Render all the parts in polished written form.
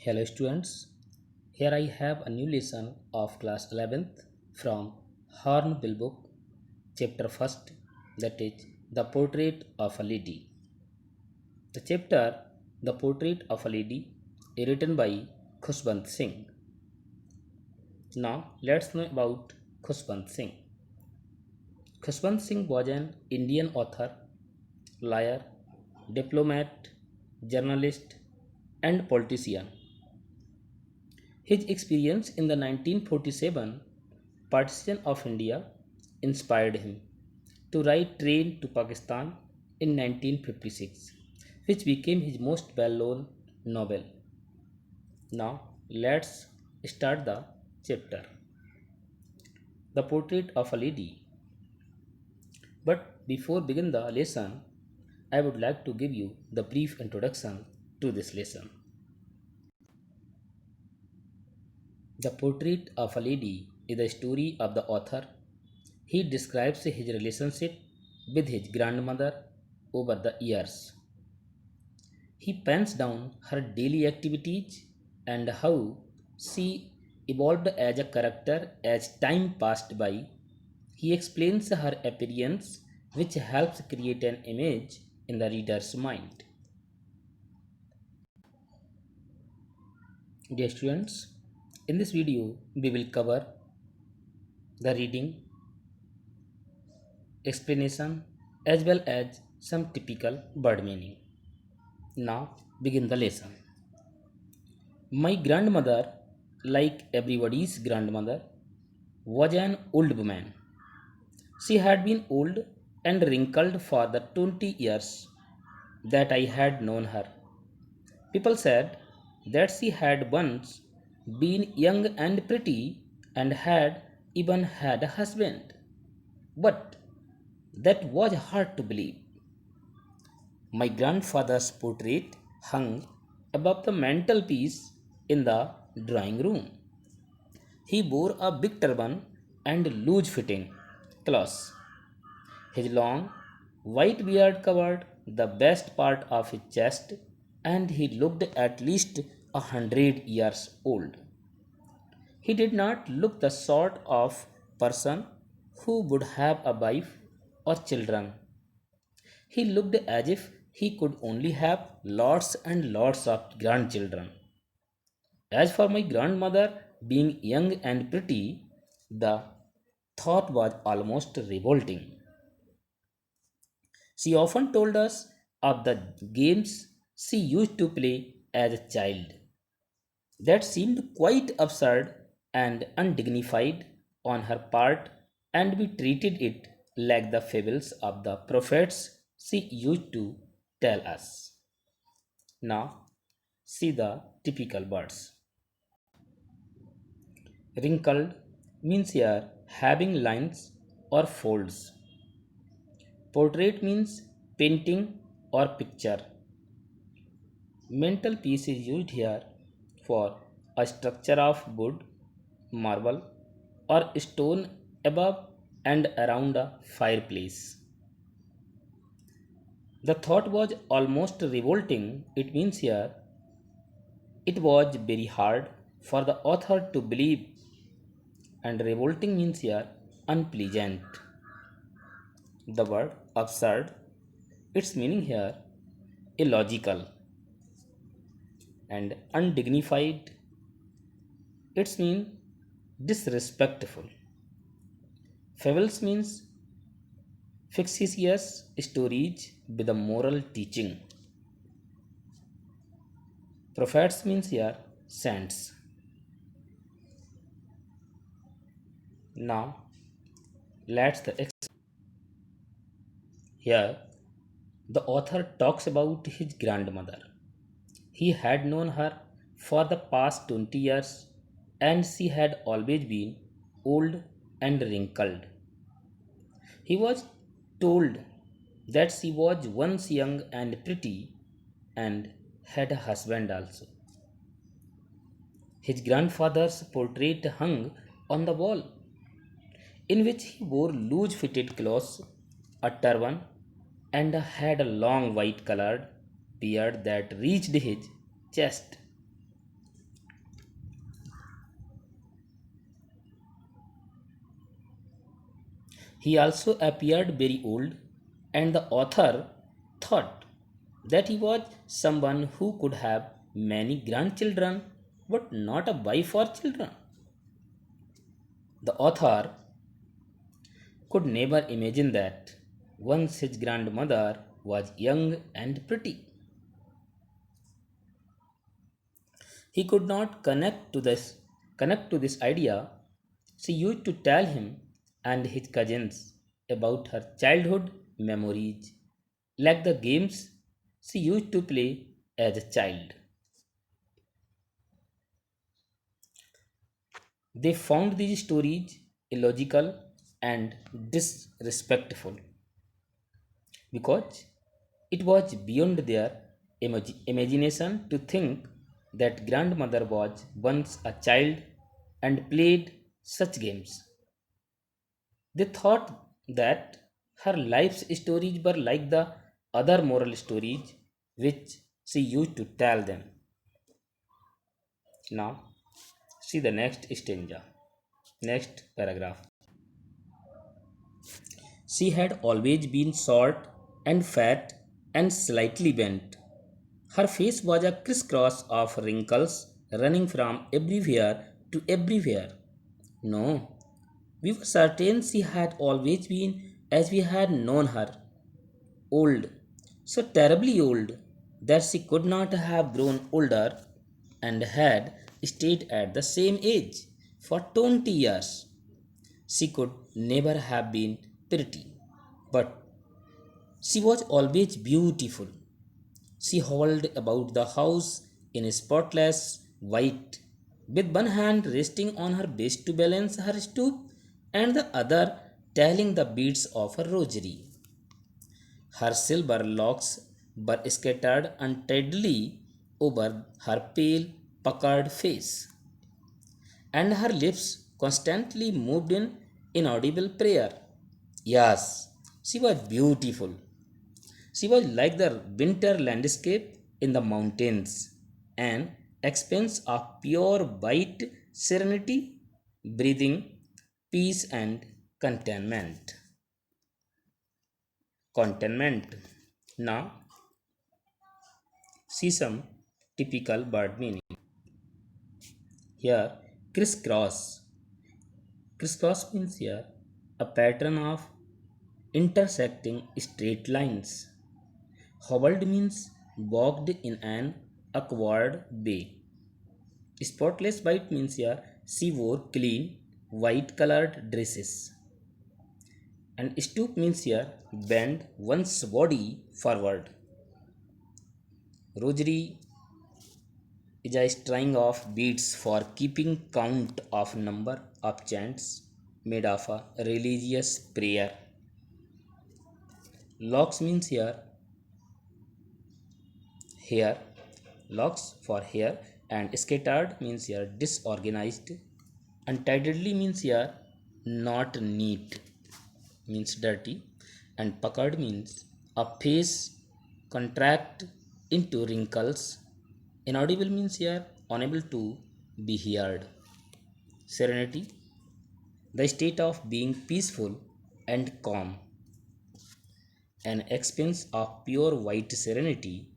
Hello students, here I have a new lesson of class 11th from Hornbill book, chapter 1st, that is The Portrait of a Lady. The chapter The Portrait of a Lady is written by Khushbant Singh. Now let's know about Khushbant Singh. Khushbant Singh was an Indian author, lawyer, diplomat, journalist and politician. His experience in the 1947 partition of India inspired him to write Train to Pakistan in 1956, which became his most well-known novel. Now, let's start the chapter. The Portrait of a Lady. But before begin the lesson, I would like to give you the brief introduction to this lesson. The Portrait of a Lady is the story of the author. He describes his relationship with his grandmother over the years. He pens down her daily activities and how she evolved as a character as time passed by. He explains her appearance, which helps create an image in the reader's mind. Dear students, in this video we will cover the reading, explanation as well as some typical word meaning. Now begin the lesson. My grandmother, like everybody's grandmother, was an old woman. She had been old and wrinkled for the 20 years that I had known her. People said that she had once been young and pretty and had even had a husband. But that was hard to believe. My grandfather's portrait hung above the mantelpiece in the drawing room. He wore a big turban and loose fitting clothes. His long white beard covered the best part of his chest, and he looked at least 100 years old. He did not look the sort of person who would have a wife or children. He looked as if he could only have lots and lots of grandchildren. As for my grandmother being young and pretty, the thought was almost revolting. She often told us of the games she used to play as a child. That seemed quite absurd and undignified on her part, and we treated it like the fables of the prophets she used to tell us. Now, see the typical words. Wrinkled means here having lines or folds. Portrait means painting or picture. Mantel piece is used here for a structure of wood, marble, or stone above and around a fireplace. The thought was almost revolting. It means here it was very hard for the author to believe, and revolting means here unpleasant. The word absurd, its meaning here illogical, and undignified, its mean disrespectful. Fables means fictitious stories with a moral teaching. Prophets means here saints. Now let's the here the author talks about his grandmother. He had known her for the past 20 years and she had always been old and wrinkled. He was told that she was once young and pretty and had a husband also. His grandfather's portrait hung on the wall, in which he wore loose fitted clothes, a turban, and had a long white colored beard that reached his chest. He also appeared very old, and the author thought that he was someone who could have many grandchildren but not a wife or children. The author could never imagine that once his grandmother was young and pretty. He could not connect to this idea. She used to tell him and his cousins about her childhood memories, like the games she used to play as a child. They found these stories illogical and disrespectful because it was beyond their imagination to think that grandmother was once a child and played such games. They thought that her life's stories were like the other moral stories which she used to tell them. Now, see the next stanza, next paragraph. She had always been short and fat and slightly bent. Her face was a crisscross of wrinkles running from everywhere to everywhere. No, we were certain she had always been as we had known her, old, so terribly old that she could not have grown older and had stayed at the same age for 20 years. She could never have been pretty, but she was always beautiful. She hobbled about the house in spotless white, with one hand resting on her best to balance her stoop and the other tailing the beads of her rosary. Her silver locks were scattered untidily over her pale, puckered face, and her lips constantly moved in inaudible prayer. Yes, she was beautiful. She was like the winter landscape in the mountains, an expanse of pure white serenity, breathing peace and contentment. Contentment. Now, see some typical bird meaning. Here, crisscross. Crisscross means here a pattern of intersecting straight lines. Hobbled means walked in an awkward way. Spotless white means here she wore clean white colored dresses. And stoop means here bend one's body forward. Rosary is a string of beads for keeping count of number of chants made of a religious prayer. Locks means here locks for hair, and scattered means here disorganized. Untidily means here not neat, means dirty. And puckered means a face contract into wrinkles. Inaudible means here unable to be heard. Serenity, the state of being peaceful and calm. An expanse of pure white serenity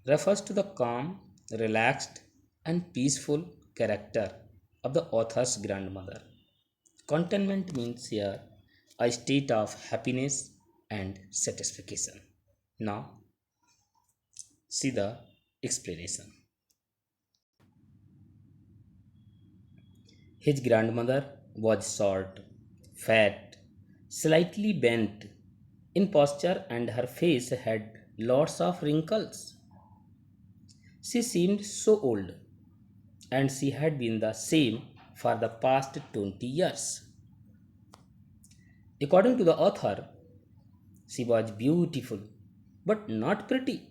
refers to the calm, relaxed, and peaceful character of the author's grandmother. Contentment means here a state of happiness and satisfaction. Now, see the explanation. His grandmother was short, fat, slightly bent in posture, and her face had lots of wrinkles. She seemed so old, and she had been the same for the past 20 years. According to the author, she was beautiful but not pretty.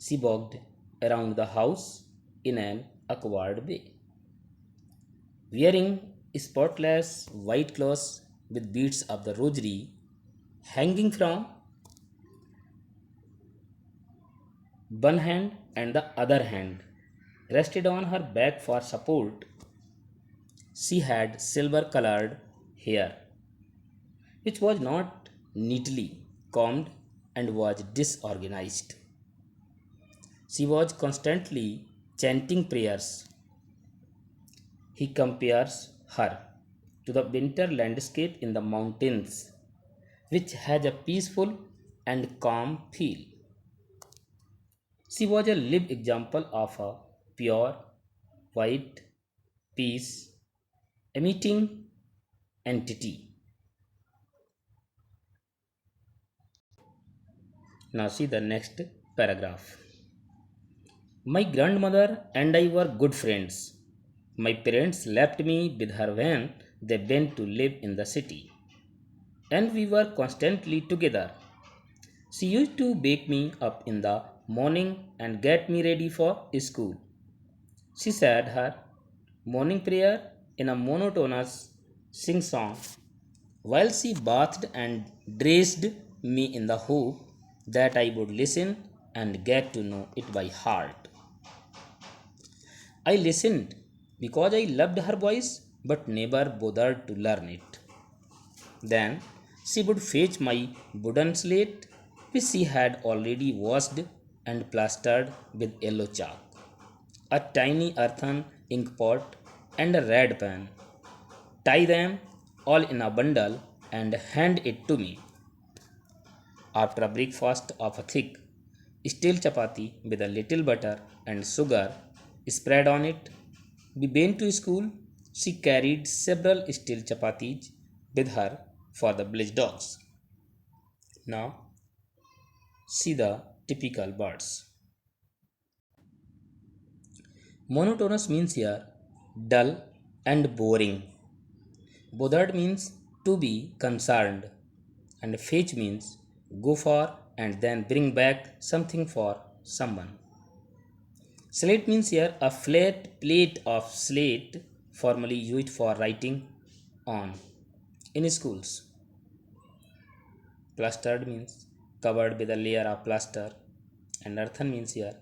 She walked around the house in an awkward way, wearing spotless white clothes with beads of the rosary hanging from one hand, and the other hand rested on her back for support. She had silver colored hair, which was not neatly combed and was disorganized. She was constantly chanting prayers. He compares her to the winter landscape in the mountains, which has a peaceful and calm feel. She was a live example of a pure, white, peace emitting entity. Now, see the next paragraph. My grandmother and I were good friends. My parents left me with her when they went to live in the city, and we were constantly together. She used to wake me up in the morning and get me ready for school. She said her morning prayer in a monotonous sing song while she bathed and dressed me in the hope that I would listen and get to know it by heart. I listened because I loved her voice but never bothered to learn it. Then she would fetch my wooden slate, which she had already washed and plastered with yellow chalk, a tiny earthen ink pot, and a red pen. Tie them all in a bundle and hand it to me. After a breakfast of a thick steel chapati with a little butter and sugar spread on it, we went to school. She carried several steel chapatis with her for the village dogs. Now, see the typical birds. Monotonous means here dull and boring. Bothered means to be concerned, and fetch means go for and then bring back something for someone. Slate means here a flat plate of slate formerly used for writing on in schools. Plastered means covered with a layer of plaster, and earthen means here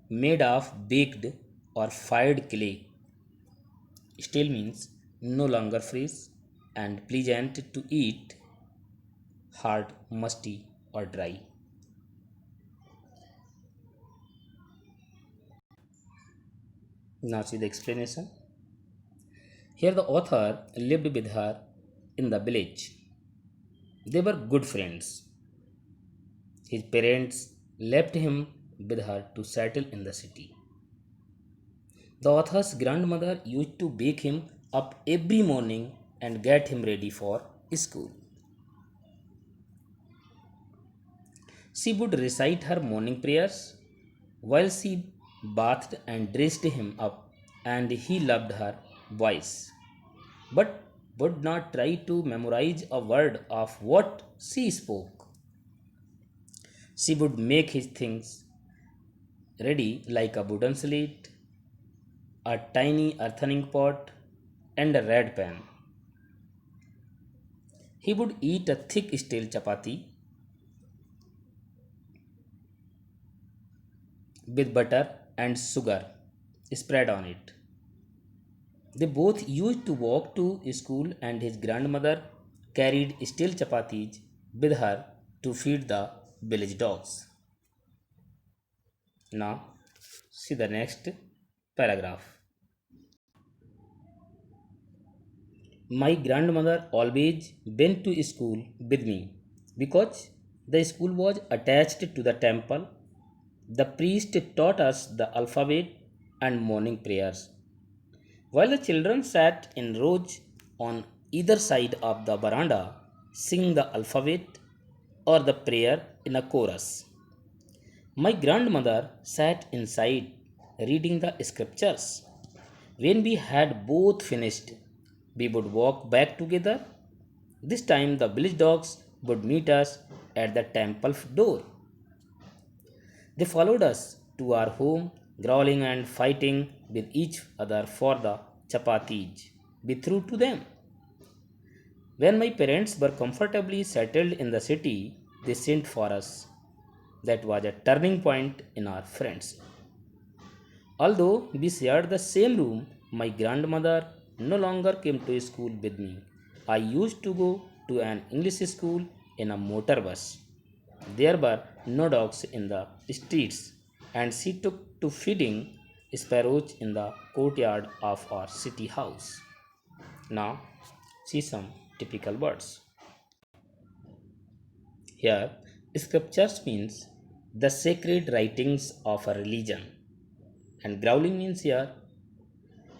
made of baked or fired clay. Stale means no longer fresh and pleasant to eat, hard, musty, or dry. Now see the explanation. Here the author lived with her in the village. They were good friends. His parents left him with her to settle in the city. The author's grandmother used to wake him up every morning and get him ready for school. She would recite her morning prayers while she bathed and dressed him up, and he loved her voice, but would not try to memorize a word of what she spoke. She would make his things ready like a wooden slate, a tiny earthen pot, and a red pen. He would eat a thick stale chapati with butter and sugar spread on it. They both used to walk to school, and his grandmother carried stale chapatis with her to feed the village dogs. Now, see the next paragraph. My grandmother always went to school with me because the school was attached to the temple. The priest taught us the alphabet and morning prayers, while the children sat in rows on either side of the veranda, singing the alphabet or the prayer in a chorus. My grandmother sat inside reading the scriptures. When we had both finished, we would walk back together. This time, the village dogs would meet us at the temple door. They followed us to our home, growling and fighting with each other for the chapatis we threw to them. When my parents were comfortably settled in the city, they sent for us. That was a turning point in our friends. Although we shared the same room, my grandmother no longer came to school with me. I used to go to an English school in a motor bus. There were no dogs in the streets, and she took to feeding sparrows in the courtyard of our city house. Now, see some typical words. Here, scriptures means the sacred writings of a religion, and growling means here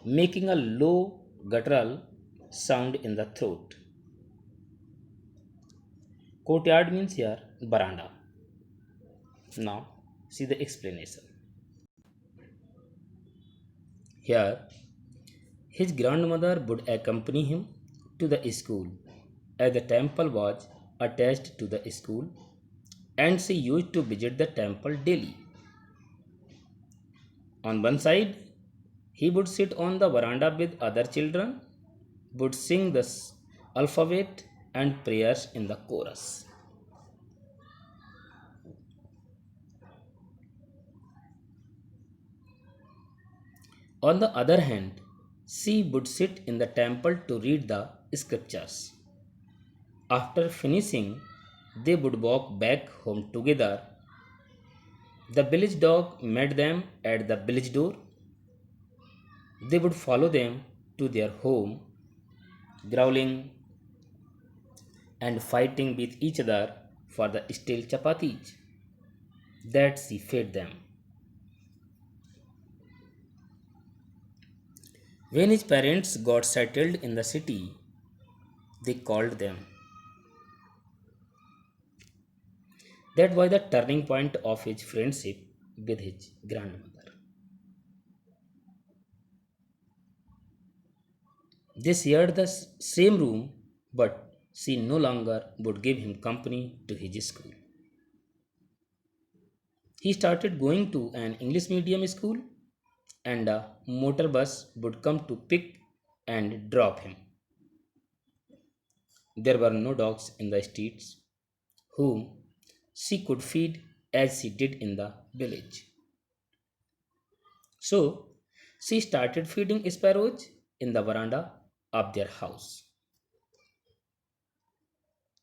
making a low guttural sound in the throat. Courtyard means here veranda. Now, see the explanation. Here, his grandmother would accompany him to the school, as the temple was attached to the school, and she used to visit the temple daily. On one side, he would sit on the veranda with other children, would sing the alphabet and prayers in the chorus. On the other hand, she would sit in the temple to read the scriptures. After finishing, they would walk back home together. The village dog met them at the village door. They would follow them to their home, growling and fighting with each other for the stale chapatis that she fed them. When his parents got settled in the city, they called them. That was the turning point of his friendship with his grandmother. They shared the same room, but she no longer would give him company to his school. He started going to an English medium school, and a motor bus would come to pick and drop him. There were no dogs in the streets whom she could feed as she did in the village. So she started feeding sparrows in the veranda of their house.